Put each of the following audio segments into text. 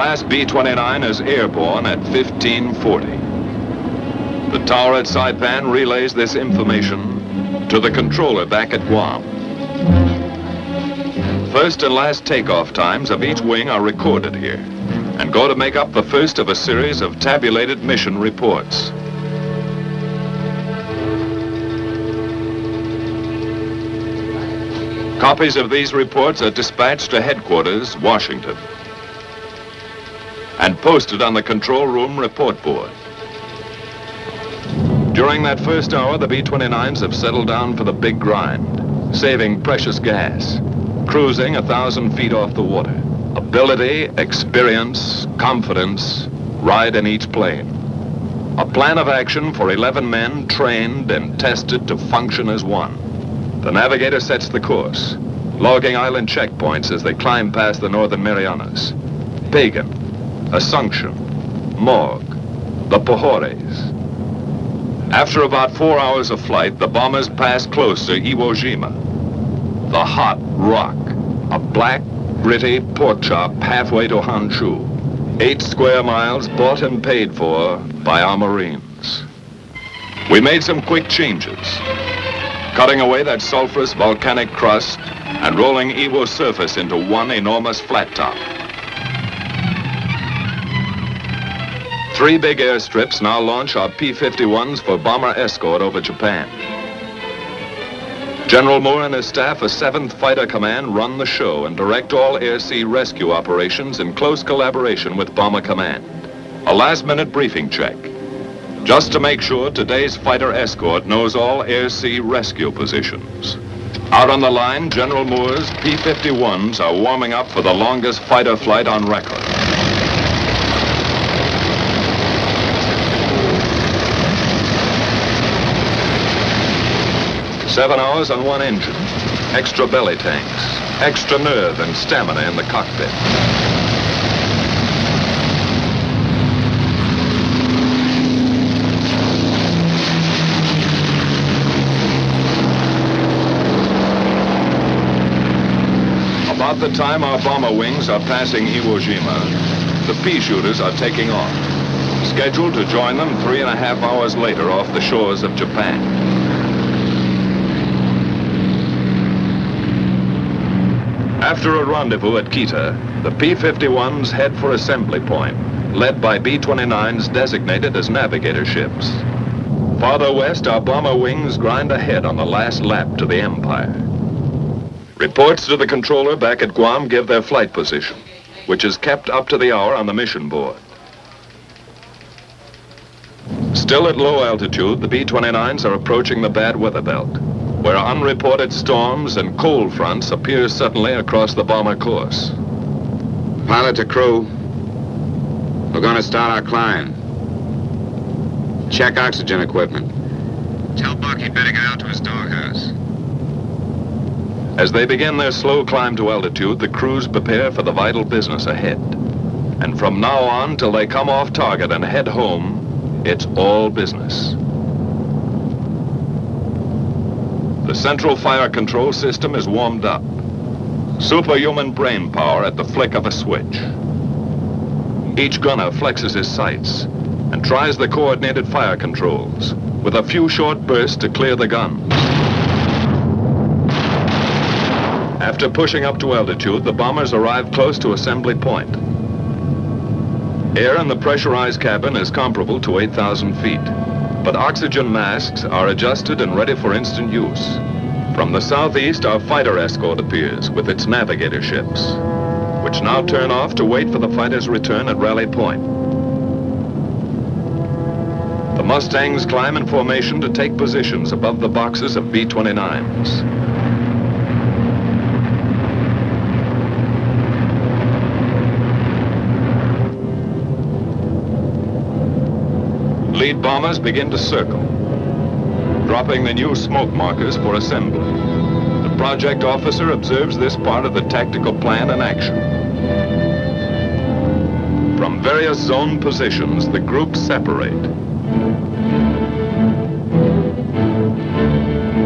last B-29 is airborne at 1540. The tower at Saipan relays this information to the controller back at Guam. First and last takeoff times of each wing are recorded here and go to make up the first of a series of tabulated mission reports. Copies of these reports are dispatched to headquarters, Washington, and posted on the control room report board. During that first hour, the B-29s have settled down for the big grind, saving precious gas, cruising 1,000 feet off the water. Ability, experience, confidence ride in each plane. A plan of action for 11 men trained and tested to function as one. The navigator sets the course, logging island checkpoints as they climb past the Northern Marianas. Pagan, Assumption, Morgue, the Pohores. After about 4 hours of flight, the bombers pass close to Iwo Jima. The hot rock, a black, gritty pork chop halfway to Honshu. 8 square miles bought and paid for by our Marines. We made some quick changes, cutting away that sulfurous volcanic crust and rolling Iwo's surface into one enormous flat top. 3 big airstrips now launch our P-51s for bomber escort over Japan. General Moore and his staff of 7th Fighter Command run the show and direct all air-sea rescue operations in close collaboration with Bomber Command. A last-minute briefing check, just to make sure today's fighter escort knows all air-sea rescue positions. Out on the line, General Moore's P-51s are warming up for the longest fighter flight on record. Seven hours on one engine, extra belly tanks, extra nerve and stamina in the cockpit. About the time our bomber wings are passing Iwo Jima, the pea shooters are taking off, scheduled to join them 3.5 hours later off the shores of Japan. After a rendezvous at Kita, the P-51s head for assembly point, led by B-29s designated as navigator ships. Farther west, our bomber wings grind ahead on the last lap to the Empire. Reports to the controller back at Guam give their flight position, which is kept up to the hour on the mission board. Still at low altitude, the B-29s are approaching the bad weather belt, where unreported storms and cold fronts appear suddenly across the bomber course. Pilot to crew, we're going to start our climb. Check oxygen equipment. Tell Buck he'd better get out to his doghouse. As they begin their slow climb to altitude, the crews prepare for the vital business ahead. And from now on till they come off target and head home, it's all business. The central fire control system is warmed up. Superhuman brain power at the flick of a switch. Each gunner flexes his sights and tries the coordinated fire controls with a few short bursts to clear the guns. After pushing up to altitude, the bombers arrive close to assembly point. Air in the pressurized cabin is comparable to 8,000 feet. But oxygen masks are adjusted and ready for instant use. From the southeast, our fighter escort appears with its navigator ships, which now turn off to wait for the fighters' return at Rally Point. The Mustangs climb in formation to take positions above the boxes of B-29s. Lead bombers begin to circle, dropping the new smoke markers for assembly. The project officer observes this part of the tactical plan in action. From various zone positions, the groups separate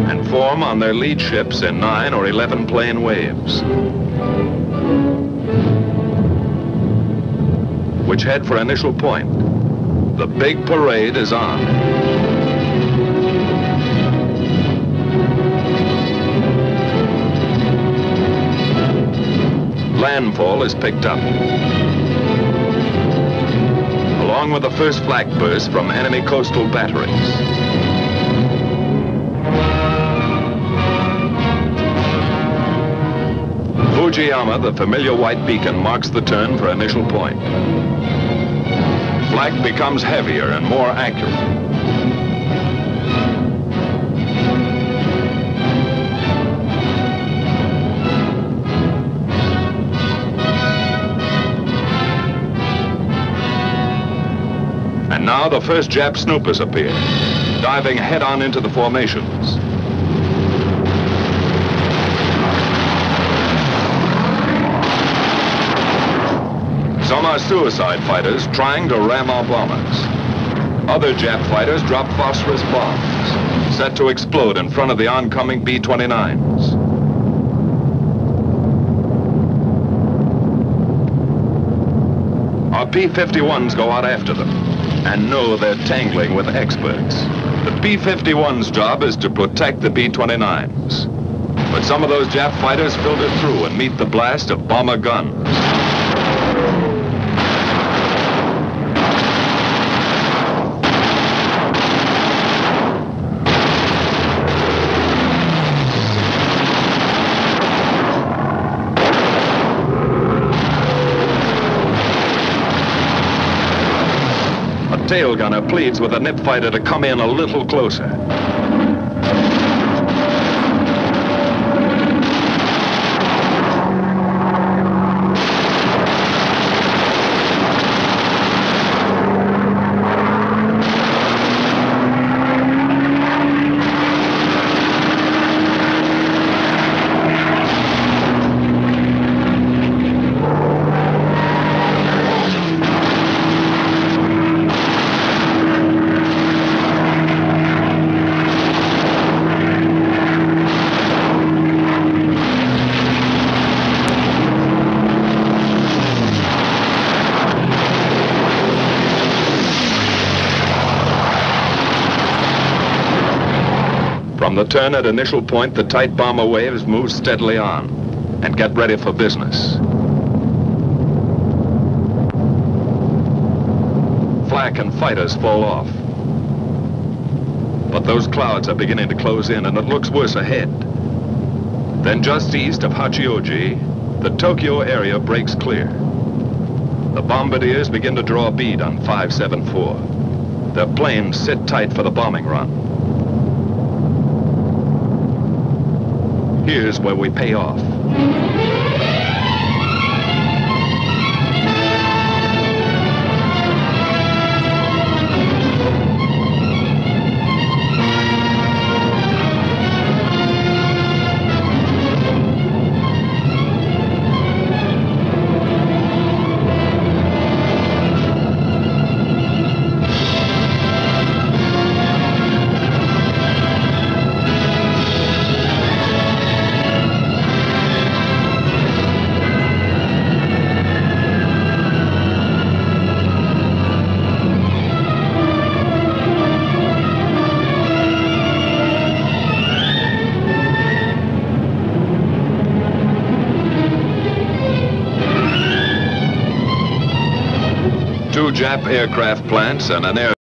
and form on their lead ships in 9 or 11 plane waves. which head for initial point. The big parade is on. Landfall is picked up, along with the first flak burst from enemy coastal batteries. Fujiyama, the familiar white beacon, marks the turn for initial point. Flak becomes heavier and more accurate. And now the first Jap snoopers appear, diving head-on into the formations. Some are suicide fighters trying to ram our bombers. Other Jap fighters drop phosphorus bombs, set to explode in front of the oncoming B-29s. Our P-51s go out after them and know they're tangling with experts. The P-51's job is to protect the B-29s. But some of those Jap fighters filter through and meet the blast of bomber guns. Tail gunner pleads with a nip fighter to come in a little closer. From the turn at initial point, the tight bomber waves move steadily on and get ready for business. Flak and fighters fall off. But those clouds are beginning to close in and it looks worse ahead. Then just east of Hachioji, the Tokyo area breaks clear. The bombardiers begin to draw a bead on 574. Their planes sit tight for the bombing run. Here's where we pay off. Two Jap aircraft plants and an air